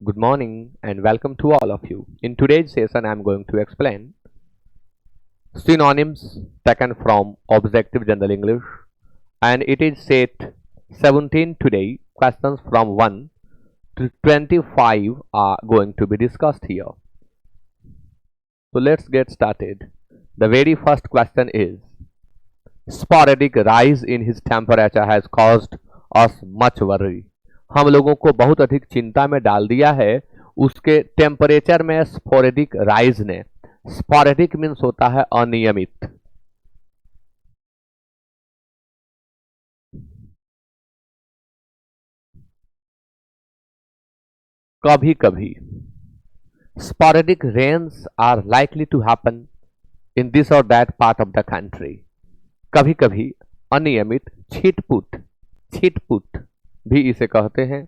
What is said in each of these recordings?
Good morning and welcome to all of you. In today's session, I am going to explain synonyms taken from Objective General English, and it is set 17 today. Questions from 1 to 25 are going to be discussed here. So let's get started. The very first question is, sporadic rise in his temperature has caused us much worry. हम लोगों को बहुत अधिक चिंता में डाल दिया है उसके टेम्परेचर में स्पोरेडिक राइज ने। स्पोरेडिक मीन्स होता है अनियमित। कभी कभी sporadic rains are likely to happen in this और that part of the country. कभी कभी अनियमित छिटपुट भी इसे कहते हैं।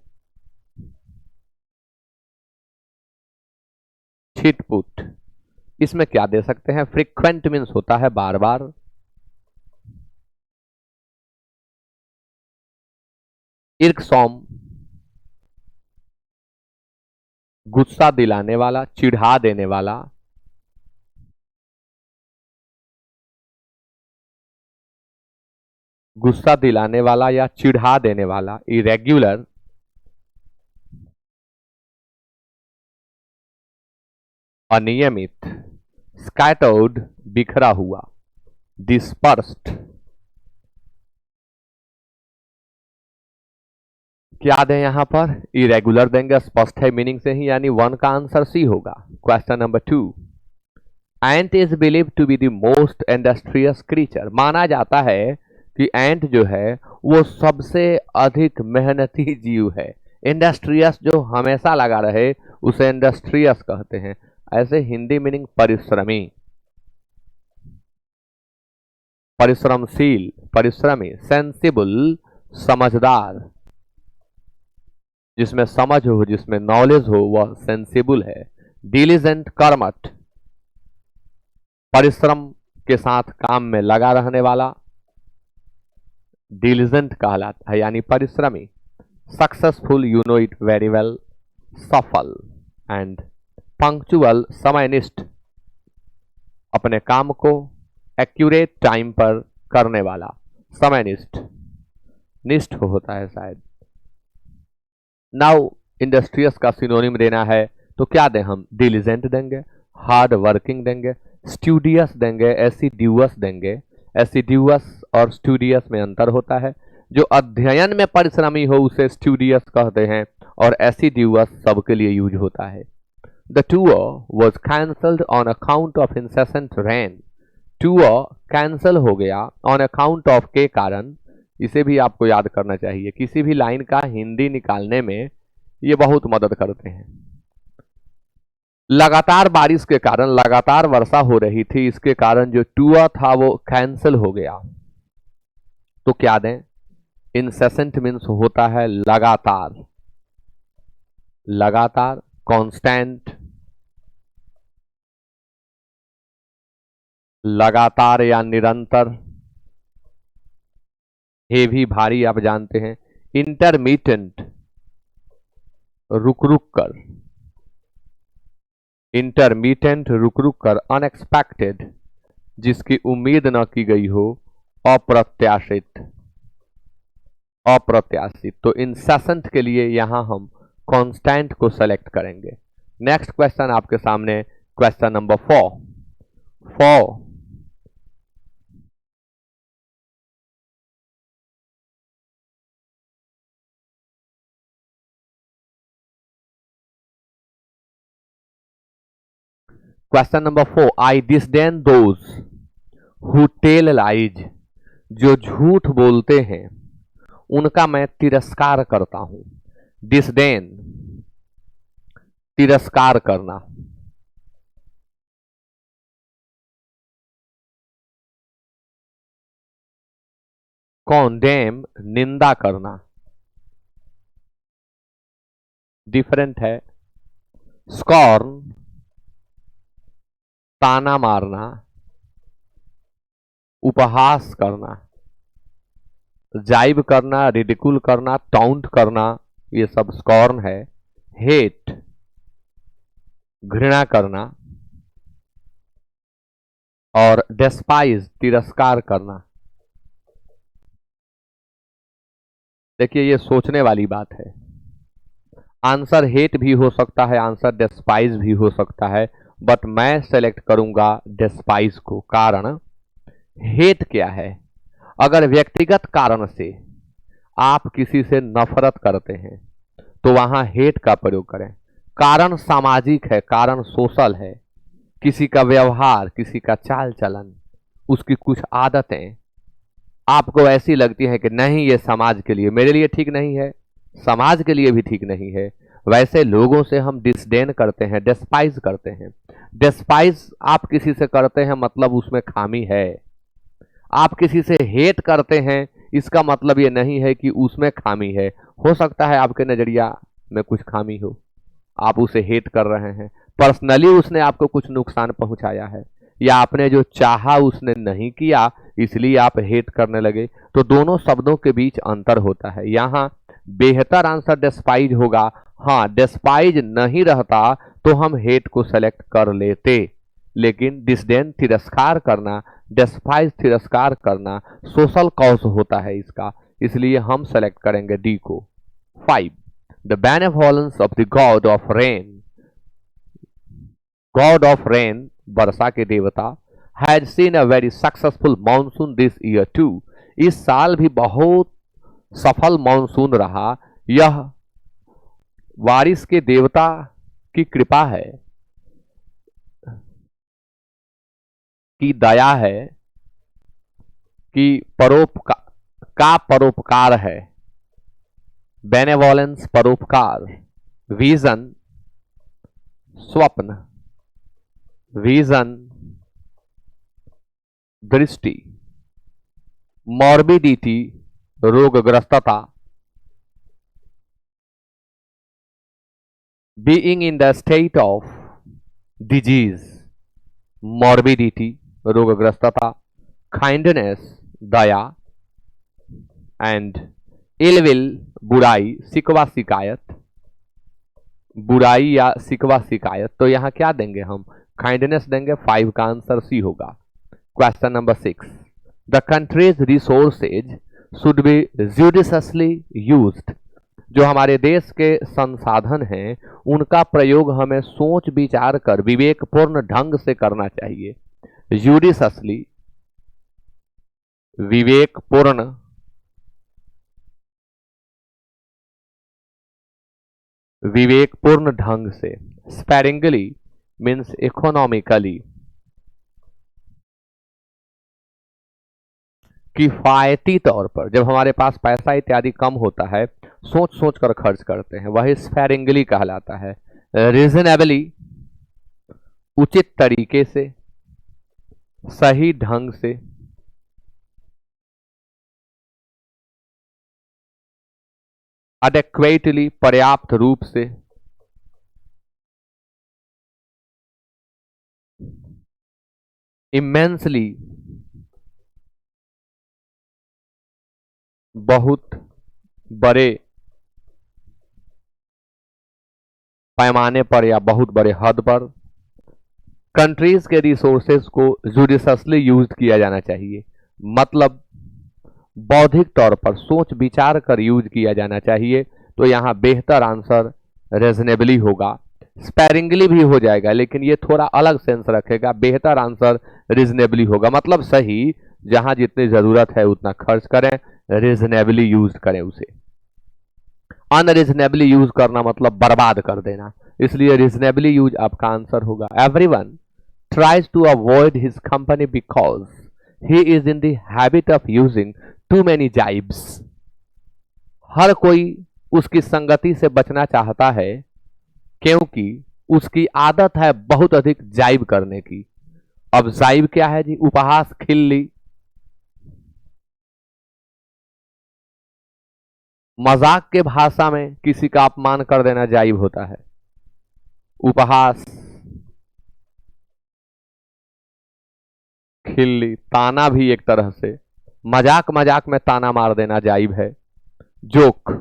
छिटपुट इसमें क्या दे सकते हैं? फ्रीक्वेंट मीन्स होता है बार बार। इर्कसॉम गुस्सा दिलाने वाला, चिढ़ा देने वाला। गुस्सा दिलाने वाला या चिढ़ा देने वाला। इरेग्युलर अनियमित। स्कैटर्ड बिखरा हुआ। डिस्पर्स्ड क्या दें यहां पर? इरेगुलर देंगे, स्पष्ट है मीनिंग से ही, यानी 1 का आंसर सी होगा। Question number 2, ant is believe to be the most industrious creature. माना जाता है कि एंट जो है वो सबसे अधिक मेहनती जीव है। इंडस्ट्रियस जो हमेशा लगा रहे उसे इंडस्ट्रियस कहते हैं। ऐसे हिंदी मीनिंग परिश्रमी, परिश्रमशील, परिश्रमी। सेंसिबल समझदार, जिसमें समझ हो, जिसमें नॉलेज हो, वह सेंसिबल है। डिलिजेंट कर्मठ, परिश्रम के साथ काम में लगा रहने वाला डिलिजेंट कहलाता है, यानी परिश्रमी। Successful, you know it very well, सफल। एंड पंक्चुअल, समयनिष्ठ, अपने काम को एक्यूरेट टाइम पर करने वाला। समयनिष्ठ, निष्ठ होता है शायद। नाउ इंडस्ट्रियस का सिनोनिम देना है तो क्या दें हम? डिलिजेंट देंगे, हार्ड वर्किंग देंगे, स्टूडियस देंगे, एसिड्यूअस देंगे। एसिड्यूअस और स्टूडियस में अंतर होता है। जो अध्ययन में परिश्रमी हो उसे स्टूडियस कहते हैं और एसिड्यूअस सबके लिए यूज होता है। The tour was cancelled on account of incessant rain. Tour cancel हो गया ऑन अकाउंट ऑफ के कारण। इसे भी आपको याद करना चाहिए। किसी भी लाइन का हिंदी निकालने में ये बहुत मदद करते हैं। लगातार बारिश के कारण, लगातार वर्षा हो रही थी, इसके कारण जो टूर था वो कैंसिल हो गया। तो क्या दें? इंसेसेंट मीन्स होता है लगातार, लगातार। कांस्टेंट, लगातार या निरंतर। हेवी, भारी, आप जानते हैं। इंटरमीडिएट, रुक रुक कर। इंटरमीडिएट, रुक रुक कर। अनएक्सपेक्टेड, जिसकी उम्मीद न की गई हो। अप्रत्याशित, अप्रत्याशित। तो इंसेसेंट के लिए यहां हम कांस्टेंट को सेलेक्ट करेंगे। नेक्स्ट क्वेश्चन आपके सामने, question number 4। Question number 4, I disdain those who tell lies. जो झूठ बोलते हैं उनका मैं तिरस्कार करता हूं। डिसडेन, तिरस्कार करना। कॉन्डेम, निंदा करना। डिफरेंट है। स्कॉर्न, ताना मारना, उपहास करना। जाइब करना, रिडिकुल करना, टाउंट करना, ये सब स्कॉर्न है। हेट, घृणा करना, और डेस्पाइज तिरस्कार करना। देखिए ये सोचने वाली बात है। आंसर हेट भी हो सकता है, आंसर डेस्पाइज भी हो सकता है, बट मैं सेलेक्ट करूंगा डेस्पाइज को। कारण हेट क्या है? अगर व्यक्तिगत कारण से आप किसी से नफरत करते हैं तो वहां हेट का प्रयोग करें। कारण सामाजिक है, कारण सोशल है, किसी का व्यवहार, किसी का चाल चलन, उसकी कुछ आदतें आपको ऐसी लगती हैं कि नहीं ये समाज के लिए, मेरे लिए ठीक नहीं है, समाज के लिए भी ठीक नहीं है, वैसे लोगों से हम डिसडेन करते हैं, डेस्पाइज करते हैं। डेस्पाइज आप किसी से करते हैं मतलब उसमें खामी है। आप किसी से हेट करते हैं इसका मतलब ये नहीं है कि उसमें खामी है। हो सकता है आपके नजरिया में कुछ खामी हो, आप उसे हेट कर रहे हैं, पर्सनली उसने आपको कुछ नुकसान पहुंचाया है, या आपने जो चाहा उसने नहीं किया इसलिए आप हेट करने लगे। तो दोनों शब्दों के बीच अंतर होता है। यहाँ बेहतर आंसर डेस्पाइज होगा। हाँ, डेस्पाइज नहीं रहता तो हम हेट को सेलेक्ट कर लेते, लेकिन डिसडेन तिरस्कार करना, डेस्पाइज तिरस्कार करना सोशल कॉज होता है इसका, इसलिए हम सेलेक्ट करेंगे डी को। 5. The benevolence of the god of rain, god of rain वर्षा के देवता, had seen a very successful monsoon this year too, इस साल भी बहुत सफल मानसून रहा। यह बारिश के देवता की कृपा है, की दया है, कि परोपकार है। बेनेवोलेंस परोपकार, विजन स्वप्न, विजन दृष्टि, मॉर्बिडिटी रोगग्रस्तता, being in the state of disease morbidity रोगग्रस्तता, काइंडनेस दया, एंड इलविल बुराई शिकवा शिकायत, बुराई या शिकवा शिकायत। तो यहां क्या देंगे हम? काइंडनेस देंगे। 5 का आंसर सी होगा। Question number 6, the countries resources should be judiciously used, जो हमारे देश के संसाधन हैं उनका प्रयोग हमें सोच विचार कर विवेकपूर्ण ढंग से करना चाहिए। जुडिशसली विवेकपूर्ण, विवेकपूर्ण ढंग से, स्पेरिंगली मीन्स इकोनॉमिकली, किफायती तौर पर। जब हमारे पास पैसा इत्यादि कम होता है सोच सोच कर खर्च करते हैं, वही स्पेरिंगली कहलाता है। रीजनेबली उचित तरीके से, सही ढंग से, अडेक्वेटली पर्याप्त रूप से, इमेंसली बहुत बड़े पैमाने पर या बहुत बड़े हद पर। कंट्रीज के रिसोर्सेज को जुडिशसली यूज किया जाना चाहिए, मतलब बौद्धिक तौर पर सोच विचार कर यूज किया जाना चाहिए। तो यहां बेहतर आंसर रीजनेबली होगा। स्पेरिंगली भी हो जाएगा लेकिन ये थोड़ा अलग सेंस रखेगा। बेहतर आंसर रीजनेबली होगा, मतलब सही, जहां जितनी जरूरत है उतना खर्च करें, रीजनेबली यूज करें उसे। अनरीजनेबली यूज करना मतलब बर्बाद कर देना, इसलिए रीजनेबली यूज आपका आंसर होगा। Everyone tries to avoid his company because he is in the habit of using too many jibes, हर कोई उसकी संगति से बचना चाहता है क्योंकि उसकी आदत है बहुत अधिक जाइब करने की। अब जाइब क्या है जी? उपहास, खिल्ली, मजाक के भाषा में किसी का अपमान कर देना जाइब होता है। उपहास, खिल्ली, ताना भी एक तरह से, मजाक मजाक में ताना मार देना जाइब है। जोक,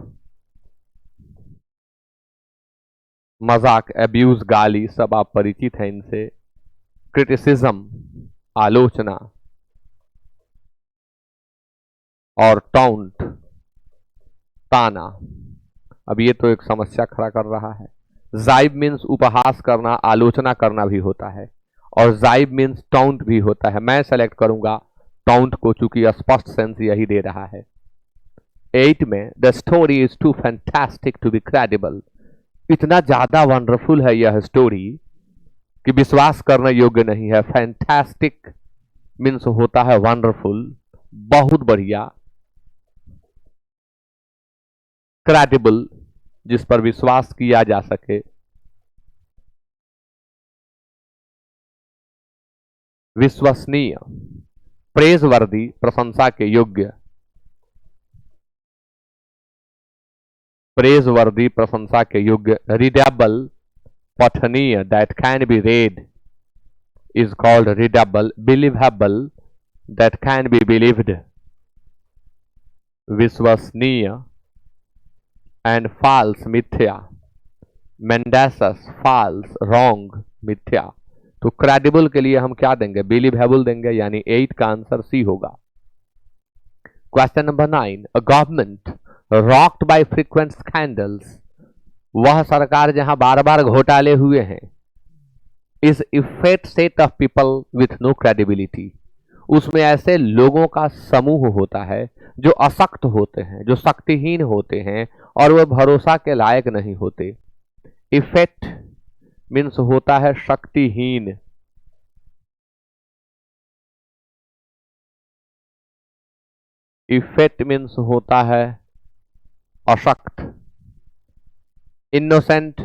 मजाक, एब्यूज, गाली, सब आप परिचित हैं इनसे। क्रिटिसिज्म, आलोचना, और टॉन्ट, ताना। अब ये तो एक समस्या खड़ा कर रहा है। जाइब मीन्स उपहास करना, आलोचना करना भी होता है, और जाइब मीन्स टॉन्ट भी होता है। मैं सेलेक्ट करूंगा टॉन्ट को, चूंकि स्पष्ट सेंस यही दे रहा है। 8 में the story is too fantastic to be credible. इतना ज्यादा वंडरफुल है यह स्टोरी कि विश्वास करने योग्य नहीं है। फैंटास्टिक मीन्स होता है वंडरफुल, बहुत बढ़िया। क्रेडिबल, जिस पर विश्वास किया जा सके। विश्वसनीय, प्रेजवर्दी, प्रशंसा के योग्य। प्रेजवर्दी, प्रशंसा के योग्य। रीडेबल, पठनीय, that can be red is called readable. Believable, that can be believed. विश्वसनीय। एंड फॉल्स, मिथ्या। मेंडेसस, फॉल्स, रॉन्ग, मिथ्या। तो क्रेडिबल के लिए हम क्या देंगे? बिलीवेबल देंगे, यानी 8 का आंसर सी होगा। Question number 9, a government rocked by frequent scandals. वह सरकार जहां बार बार घोटाले हुए हैं। Is effect set of people with no credibility. उसमें ऐसे लोगों का समूह होता है जो अशक्त होते हैं, जो शक्तिहीन होते हैं, और वह भरोसा के लायक नहीं होते। इफेक्ट मीन्स होता है शक्तिहीन। इफेक्ट मीन्स होता है अशक्त। इनोसेंट,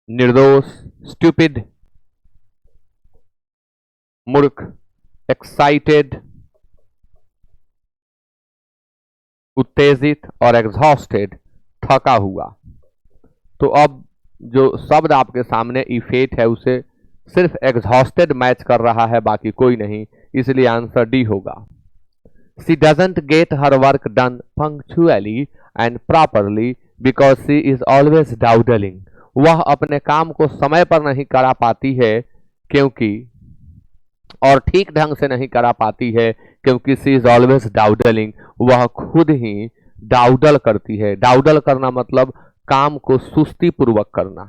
निर्दोष। स्टूपिड, मूर्ख। एक्साइटेड, उत्तेजित, और एग्जॉस्टेड, थका हुआ। तो अब जो शब्द आपके सामने इफेक्ट है उसे सिर्फ एग्जॉस्टेड मैच कर रहा है, बाकी कोई नहीं, इसलिए आंसर डी होगा। She doesn't get her work done punctually and properly because she is always dawdling. वह अपने काम को समय पर नहीं करा पाती है क्योंकि, और ठीक ढंग से नहीं करा पाती है क्योंकि शी इज ऑलवेज डाउडलिंग। वह खुद ही डाउडल करती है। डाउडल करना मतलब काम को सुस्ती पूर्वक करना।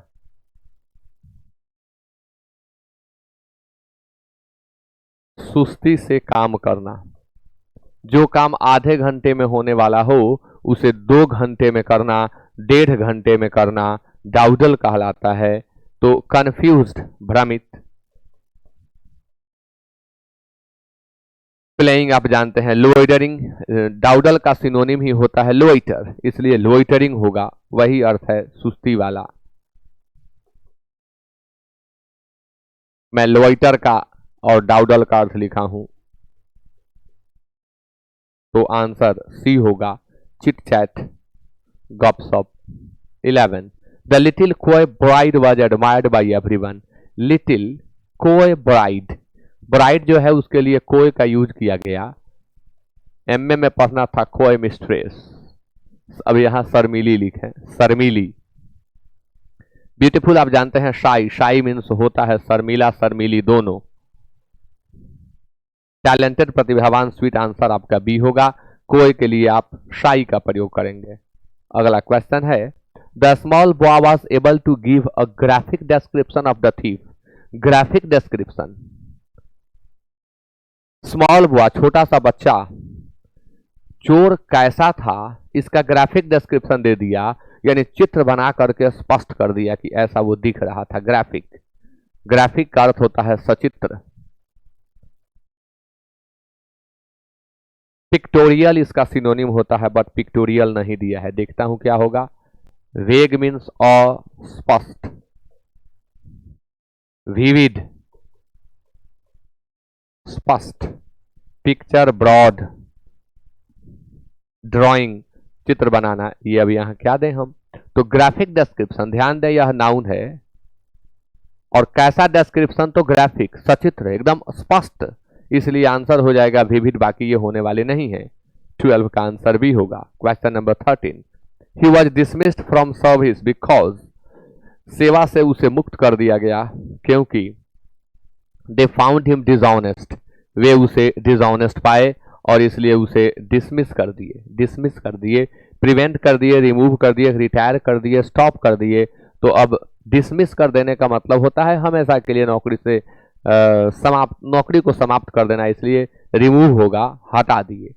सुस्ती से काम करना। जो काम आधे घंटे में होने वाला हो उसे 2 घंटे में करना, 1.5 घंटे में करना डाउडल कहलाता है। तो कंफ्यूज्ड, भ्रमित। प्लेइंग आप जानते हैं। लोइटरिंग, डाउडल का सिनोनिम ही होता है लोइटर, इसलिए लोइटरिंग होगा, वही अर्थ है सुस्ती वाला। मैं लोइटर का और डाउडल का अर्थ लिखा हूं, तो आंसर सी होगा, चिट चैट, गपशप। 11, द लिटिल कोय bride was admired by everyone. Little कोय ब्राइड, ब्राइड जो है उसके लिए कोय का यूज किया गया। एमए में पढ़ना था कोय मिस्ट्रेस, अब यहां शर्मीली लिखे, शर्मीली। ब्यूटीफुल आप जानते हैं शाई, शाई मीन्स होता है शर्मीला, शर्मीली दोनों। टैलेंटेड, प्रतिभावान, स्वीट, आंसर आपका बी होगा। कोय के लिए आप शाई का प्रयोग करेंगे। अगला क्वेश्चन है, the small boy was able to give a graphic description of the thief. Graphic description, small boy छोटा सा बच्चा, चोर कैसा था इसका ग्राफिक डिस्क्रिप्शन दे दिया, यानी चित्र बना करके स्पष्ट कर दिया कि ऐसा वो दिख रहा था। ग्राफिक, ग्राफिक का अर्थ होता है सचित्र। पिक्टोरियल इसका सिनोनिम होता है, बट पिक्टोरियल नहीं दिया है, देखता हूं क्या होगा। वेग मीन्स अस्पष्ट। विविड, स्पष्ट। Picture, broad. ड्राइंग, चित्र बनाना। ये अब यहां क्या दें हम, तो ग्राफिक डिस्क्रिप्शन, ध्यान दें यह नाउन है, और कैसा डिस्क्रिप्शन, तो ग्राफिक, सचित्र, एकदम स्पष्ट, इसलिए आंसर हो जाएगा विविड, बाकी ये होने वाले नहीं है। 12 का आंसर भी होगा। Question number 13, he was dismissed from service because, सेवा से उसे मुक्त कर दिया गया क्योंकि दे फाउंड हिम डिसऑनेस्ट, वे उसे डिसऑनेस्ट पाए और इसलिए उसे डिसमिस कर दिए, प्रिवेंट कर दिए, रिमूव कर दिए, रिटायर कर दिए, स्टॉप कर दिए। तो अब डिसमिस कर देने का मतलब होता है हमेशा के लिए नौकरी से नौकरी को समाप्त कर देना, इसलिए रिमूव होगा, हटा दिए।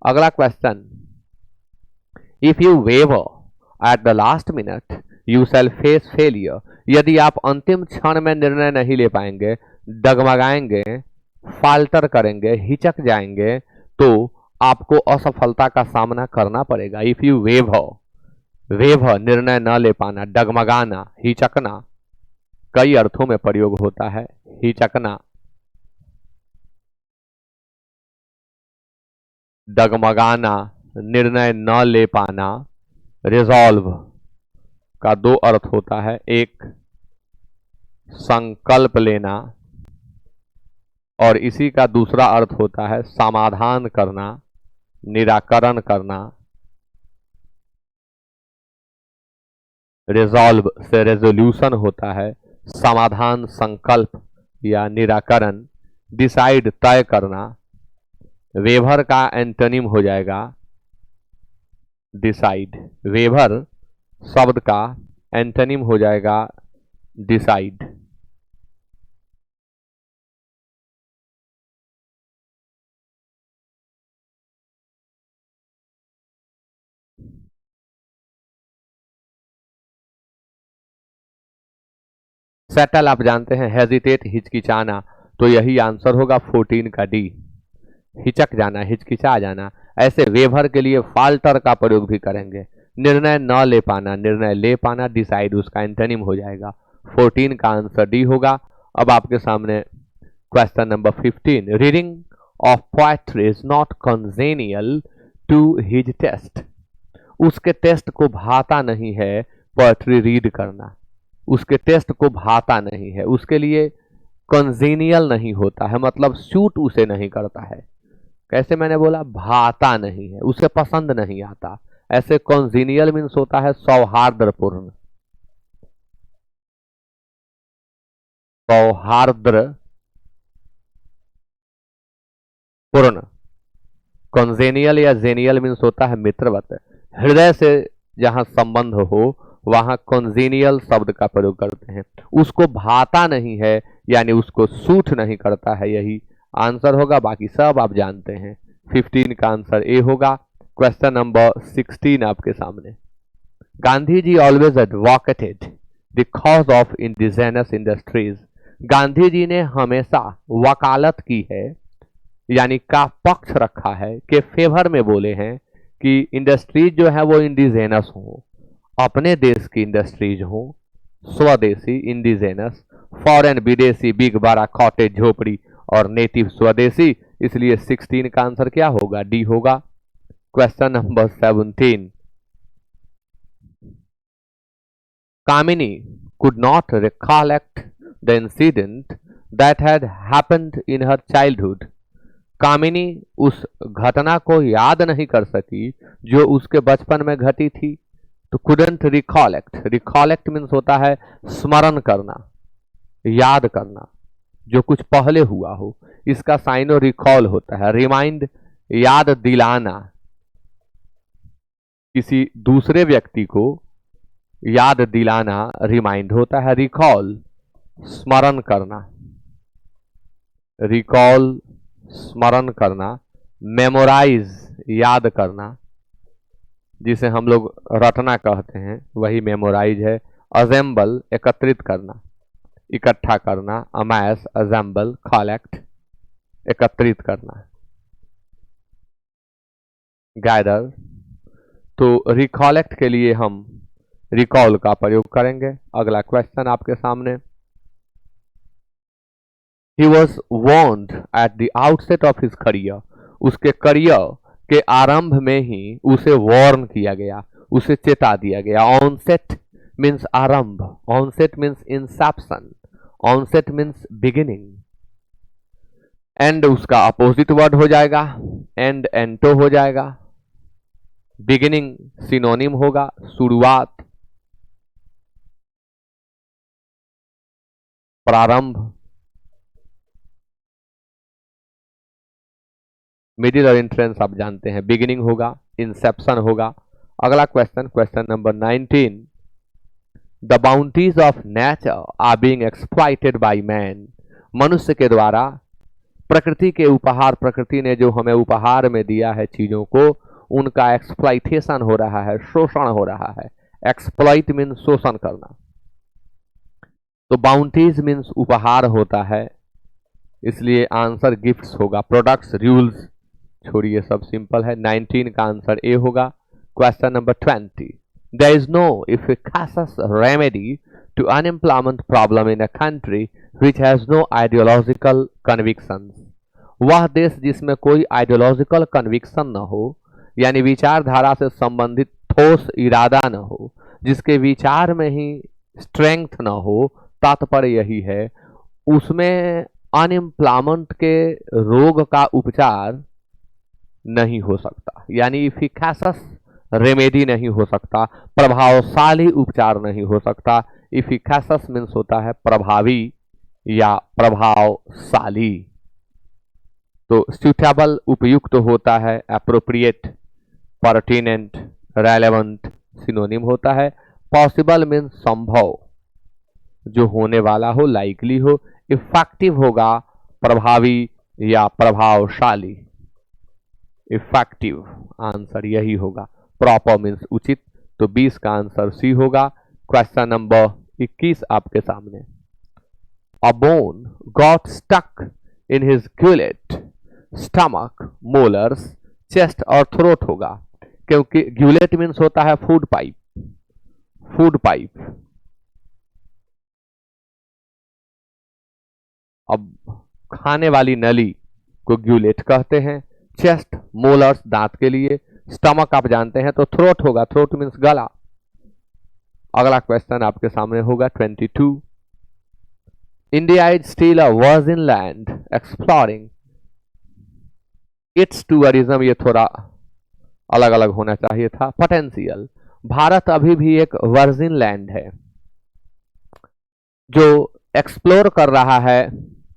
अगला question, if you waver at the last minute you shall face failure, यदि आप अंतिम क्षण में निर्णय नहीं ले पाएंगे, डगमगाएंगे, फाल्टर करेंगे, हिचक जाएंगे, तो आपको असफलता का सामना करना पड़ेगा। इफ यू वेवर निर्णय न ले पाना, डगमगाना, हिचकना, कई अर्थों में प्रयोग होता है हिचकना, डगमगाना, निर्णय न ले पाना। रिजॉल्व का दो अर्थ होता है, एक संकल्प लेना और इसी का दूसरा अर्थ होता है समाधान करना, निराकरण करना। रिजॉल्व से रेजोल्यूशन होता है, समाधान, संकल्प या निराकरण। डिसाइड तय करना, वेवर का एंटोनिम हो जाएगा डिसाइड, वेवर शब्द का एंटोनिम हो जाएगा डिसाइड। सेटल आप जानते हैं, हेजिटेट हिचकिचाना, तो यही आंसर होगा 14 का डी, हिचक जाना, हिचकिचा जाना। ऐसे वेवर के लिए फाल्टर का प्रयोग भी करेंगे, निर्णय न ले पाना, निर्णय ले पाना, डिसाइड उसका एंटोनिम हो जाएगा। 14 का आंसर डी होगा। अब आपके सामने question number 15, reading of poetry is not congenial to his taste, उसके टेस्ट को भाता नहीं है पोएट्री रीड करना, उसके टेस्ट को भाता नहीं है, उसके लिए कॉन्जेनियल नहीं होता है, मतलब सूट उसे नहीं करता है। कैसे मैंने बोला, भाता नहीं है, उसे पसंद नहीं आता। ऐसे कॉन्जेनियल मीन्स होता है सौहार्दपूर्ण, पूर्ण। कॉन्जेनियल या जेनियल मीन्स होता है मित्रवत, हृदय से जहां संबंध हो वहां कॉन्जेनियल शब्द का प्रयोग करते हैं। उसको भाता नहीं है यानी उसको सूट नहीं करता है, यही आंसर होगा। बाकी सब आप जानते हैं। 15 का आंसर ए होगा। क्वेश्चन नंबर 16 आपके सामने, Gandhi ji always advocated the cause of indigenous industries, Gandhi ji ने हमेशा वकालत की है यानी का पक्ष रखा है, के फेवर में बोले हैं कि इंडस्ट्रीज जो है वो इंडिजिनस हो, अपने देश की इंडस्ट्रीज हो, स्वदेशी इंडिजिनस, फॉरेन विदेशी, बिग बड़ा, कॉटेज झोपड़ी और नेटिव स्वदेशी। इसलिए 16 का आंसर क्या होगा, डी होगा। Question number 17, Kamini could not recollect the incident that had happened in her childhood, कामिनी उस घटना को याद नहीं कर सकी जो उसके बचपन में घटी थी। तो couldn't recollect, recollect मीन्स होता है स्मरण करना, याद करना, जो कुछ पहले हुआ हो। इसका साइनो रिकॉल होता है, रिमाइंड, याद दिलाना, किसी दूसरे व्यक्ति को याद दिलाना रिमाइंड होता है। रिकॉल स्मरण करना, रिकॉल स्मरण करना। मेमोराइज याद करना, जिसे हम लोग रटना कहते हैं, वही मेमोराइज है। असेंबल एकत्रित करना, इकट्ठा करना। अमैस, असेंबल, कलेक्ट, एकत्रित करना। गैदर, तो रिकॉलेक्ट के लिए हम रिकॉल का प्रयोग करेंगे। अगला क्वेश्चन आपके सामने, He was warned at the outset of his career, उसके करियर के आरंभ में ही उसे वार्न किया गया, उसे चेता दिया गया। ऑनसेट मीन्स आरंभ, onset means inception, onset means beginning. End उसका अपोजिट वर्ड हो जाएगा, एंड, एंटो हो जाएगा। बिगिनिंग सिनोनिम होगा शुरुआत, प्रारंभ। मिडिल और इंट्रेंस आप जानते हैं, बिगिनिंग होगा, इंसेप्शन होगा। अगला question, question number 19, the bounties of nature are being exploited by man. मनुष्य के द्वारा प्रकृति के उपहार, प्रकृति ने जो हमें उपहार में दिया है चीजों को, उनका एक्सप्लॉइटेशन हो रहा है, शोषण हो रहा है। एक्सप्लॉइट मीन्स शोषण करना, तो बाउंटीज मीन्स उपहार होता है, इसलिए आंसर गिफ्ट्स होगा। प्रोडक्ट्स, रूल्स छोड़िए, सब सिंपल है। 19 का आंसर ए होगा। Question number 20, there is no efficacious remedy to unemployment problem in a country which has no ideological convictions. वह देश जिसमें कोई आइडियोलॉजिकल कन्विक्शन न हो, यानी विचारधारा से संबंधित ठोस इरादा न हो, जिसके विचार में ही स्ट्रेंथ न हो, तात्पर्य यही है, उसमें अनएम्प्लॉयमेंट के रोग का उपचार नहीं हो सकता, यानी इफिकासस रेमेडी नहीं हो सकता, प्रभावशाली उपचार नहीं हो सकता। इफिकासस मीन्स होता है प्रभावी या प्रभावशाली। तो सुटेबल उपयुक्त होता है, एप्रोप्रिएट, पर्टिनेंट, रेलेवेंट सिनोनिम होता है। पॉसिबल मीन्स संभव, जो होने वाला हो, लाइकली हो। इफेक्टिव होगा प्रभावी या प्रभावशाली, इफेक्टिव आंसर यही होगा। प्रॉपर मीन्स उचित, तो 20 का आंसर सी होगा। क्वेश्चन नंबर 21 आपके सामने, a bone got stuck in his gullet, stomach, molars, chest और थ्रोट होगा, क्योंकि ग्यूलेट मीन्स होता है फूड पाइप, फूड पाइप। अब खाने वाली नली को ग्यूलेट कहते हैं। चेस्ट, मोलर्स दांत के लिए, स्टमक आप जानते हैं, तो थ्रोट होगा, थ्रोट मीन्स गला। अगला क्वेश्चन आपके सामने होगा 22, India is still a virgin land exploring its tourism, ये थोड़ा अलग अलग होना चाहिए था। पोटेंशियल, भारत अभी भी एक वर्जिन लैंड है जो एक्सप्लोर कर रहा है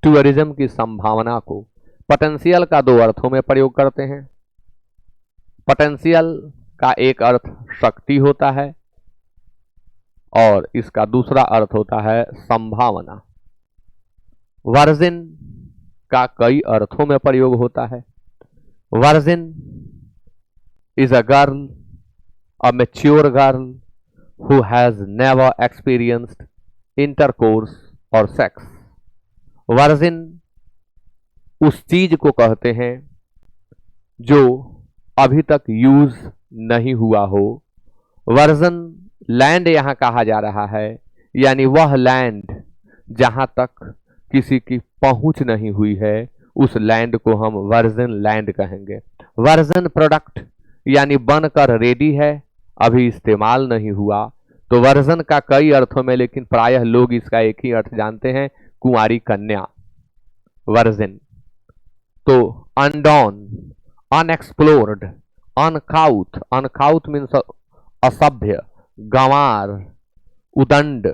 टूरिज्म की संभावना को। पोटेंशियल का दो अर्थों में प्रयोग करते हैं। पोटेंशियल का एक अर्थ शक्ति होता है और इसका दूसरा अर्थ होता है संभावना। वर्जिन का कई अर्थों में प्रयोग होता है। Virgin is a girl, a mature girl who has never experienced intercourse और सेक्स। वर्जिन उस चीज को कहते हैं जो अभी तक यूज नहीं हुआ हो। वर्जन लैंड यहां कहा जा रहा है, यानी वह लैंड जहां तक किसी की पहुंच नहीं हुई है, उस लैंड को हम वर्जन लैंड कहेंगे। वर्जन प्रोडक्ट यानी बनकर रेडी है, अभी इस्तेमाल नहीं हुआ। तो वर्जन का कई अर्थों में, लेकिन प्रायः लोग इसका एक ही अर्थ जानते हैं, कुंवारी कन्या, वर्जिन। तो अनडॉन, अनएक्सप्लोर्ड, अनकाउथ, अनकाउथ मीन्स असभ्य, गंवार, उदंड,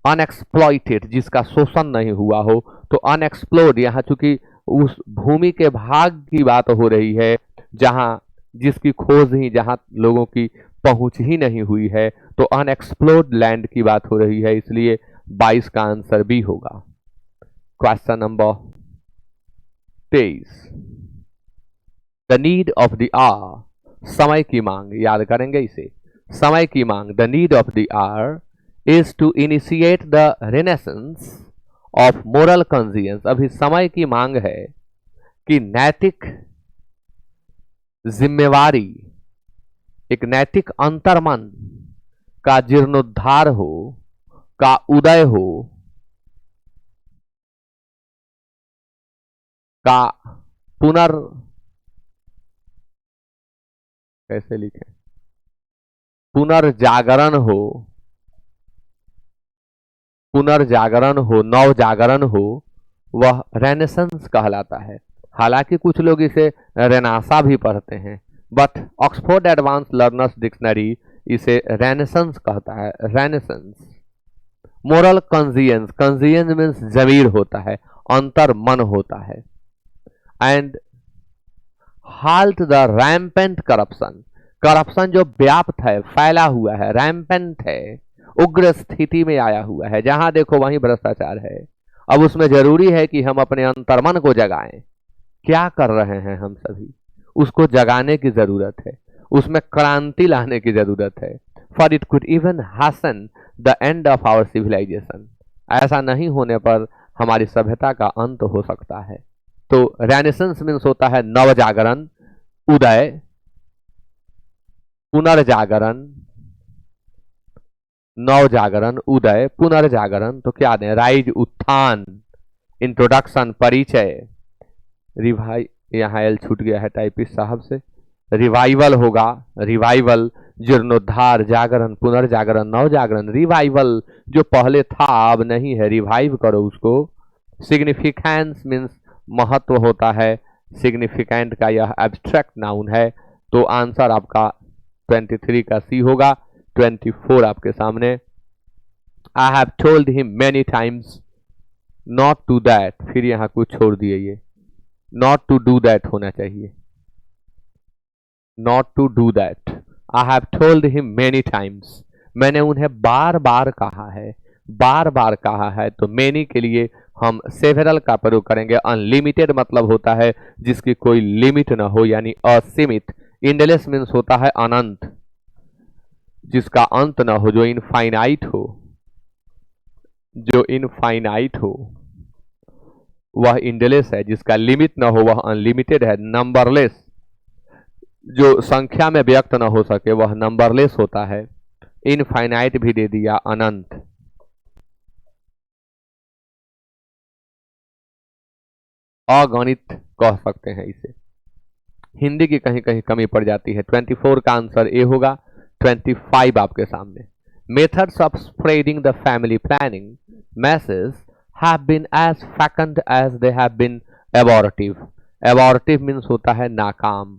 अनएक्सप्लॉइटेड जिसका शोषण नहीं हुआ हो। तो अनएक्सप्लोर्ड, यहाँ चूंकि उस भूमि के भाग की बात हो रही है जहां जिसकी खोज ही, जहां लोगों की पहुंच ही नहीं हुई है, तो अनएक्सप्लोर्ड लैंड की बात हो रही है, इसलिए 22 का आंसर बी होगा। Question number 23, the need of the hour, समय की मांग, याद करेंगे इसे, समय की मांग। The need of the hour is to initiate the renaissance of moral conscience. अभी समय की मांग है कि नैतिक जिम्मेवारी, एक नैतिक अंतर्मन का जीर्णोद्धार हो, का उदय हो, का कैसे लिखें, पुनर्जागरण हो, पुनर्जागरण हो, नव जागरण हो, वह रेनेसेंस कहलाता है। हालांकि कुछ लोग इसे रेनासा भी पढ़ते हैं, but Oxford advance learners dictionary इसे रेनेसेंस कहता है, रेनेसेंस। मोरल कंजियंस, कंजियंस मीन्स जमीर होता है, अंतर मन होता है। And halt the rampant corruption, corruption जो व्याप्त है, फैला हुआ है, रैम्पेंट है, उग्र स्थिति में आया हुआ है, जहां देखो वहीं भ्रष्टाचार है। अब उसमें जरूरी है कि हम अपने अंतर्मन को जगाएं। क्या कर रहे हैं हम सभी, उसको जगाने की जरूरत है, उसमें क्रांति लाने की जरूरत है। For it could even hasten the end of our civilisation, ऐसा नहीं होने पर हमारी सभ्यता का अंत हो सकता है। तो रेनेसेंस मीन्स होता है नव जागरण, उदय, पुनर्जागरण, नव जागरण, उदय, पुनर्जागरण। तो क्या दें, राइज उत्थान, इंट्रोडक्शन, परिचय, रिवाई, यहाँ एल छूट गया है टाइपिस्ट साहब से, रिवाइवल होगा, रिवाइवल, जीर्णोद्धार, जागरण, पुनर्जागरण, नव जागरण। रिवाइवल जो पहले था अब नहीं है, रिवाइव करो उसको। सिग्निफिकेंस मीन्स महत्व होता है, सिग्निफिकेंट का यह एब्स्ट्रैक्ट नाउन है। तो आंसर आपका 23 का सी होगा। 24 आपके सामने, I have told him many times not to that, फिर यहाँ कुछ छोड़ दिए, ये नॉट टू डू दैट होना चाहिए, not to do that. I have told him many times, मैंने उन्हें बार बार कहा है, बार बार कहा है। तो मेनी के लिए हम सेवरल का प्रयोग करेंगे। अनलिमिटेड मतलब होता है जिसकी कोई लिमिट ना हो, यानी असीमित। इंडलेस मीन्स होता है अनंत, जिसका अंत ना हो, जो इनफाइनाइट हो, जो इनफाइनाइट हो वह इंडलेस है, जिसका लिमिट ना हो वह अनलिमिटेड है। नंबरलेस, जो संख्या में व्यक्त ना हो सके वह नंबरलेस होता है। इनफाइनाइट भी दे दिया, अनंत। अगणित कह सकते हैं इसे। हिंदी की कहीं कहीं कमी पड़ जाती है। 24 का आंसर ए होगा। 25 आपके सामने, methods of spreading the family planning message have been as fecund as they have been abortive. Abortive means होता है नाकाम।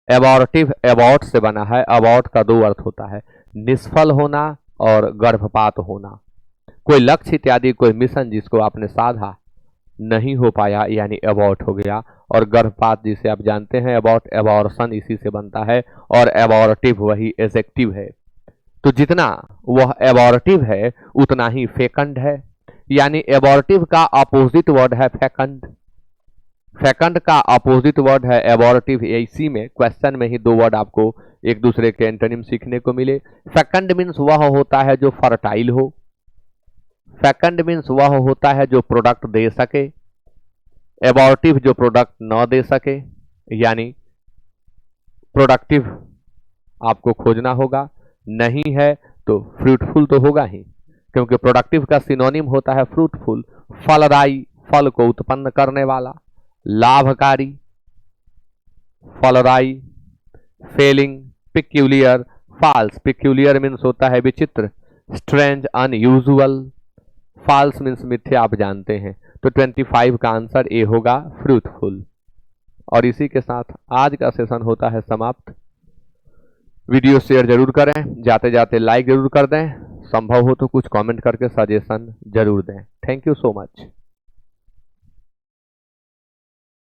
एबॉर्टिव एबॉर्ट से बना है, अबॉर्ट का दो अर्थ होता है, निष्फल होना और गर्भपात होना। कोई लक्ष्य इत्यादि, कोई मिशन जिसको आपने साधा नहीं हो पाया, यानी एबॉर्ट हो गया। और गर्भपात जिसे आप जानते हैं, एबॉर्ट, एबॉर्शन इसी से बनता है, और एबॉर्टिव वही एजेक्टिव है। तो जितना वह एबॉर्टिव है उतना ही फेकंड है, यानी एबॉर्टिव का अपोजिट वर्ड है फेकंड। फेकंड का अपोजिट वर्ड है एबॉर्टिव। इसी में क्वेश्चन में ही दो वर्ड आपको एक दूसरे के एंटोनिम सीखने को मिले। फेकंड मीन्स वह होता है जो फर्टाइल हो, फेकंड मीन्स वह होता है जो प्रोडक्ट दे सके, एबॉर्टिव जो प्रोडक्ट न दे सके, यानी प्रोडक्टिव आपको खोजना होगा। नहीं है तो फ्रूटफुल तो होगा ही, क्योंकि प्रोडक्टिव का सिनोनिम होता है फ्रूटफुल, फलदायी, फल को उत्पन्न करने वाला, लाभकारी, फलदायी। Failing, peculiar, false, peculiar means होता है विचित्र, स्ट्रेंज, अनयूजुअल, फॉल्स मीन्स मिथ्या, आप जानते हैं। तो 25 का आंसर ए होगा, फ्रूटफुल। और इसी के साथ आज का सेशन होता है समाप्त। वीडियो शेयर जरूर करें, जाते जाते लाइक जरूर कर दें, संभव हो तो कुछ कमेंट करके सजेशन जरूर दें। Thank you so much.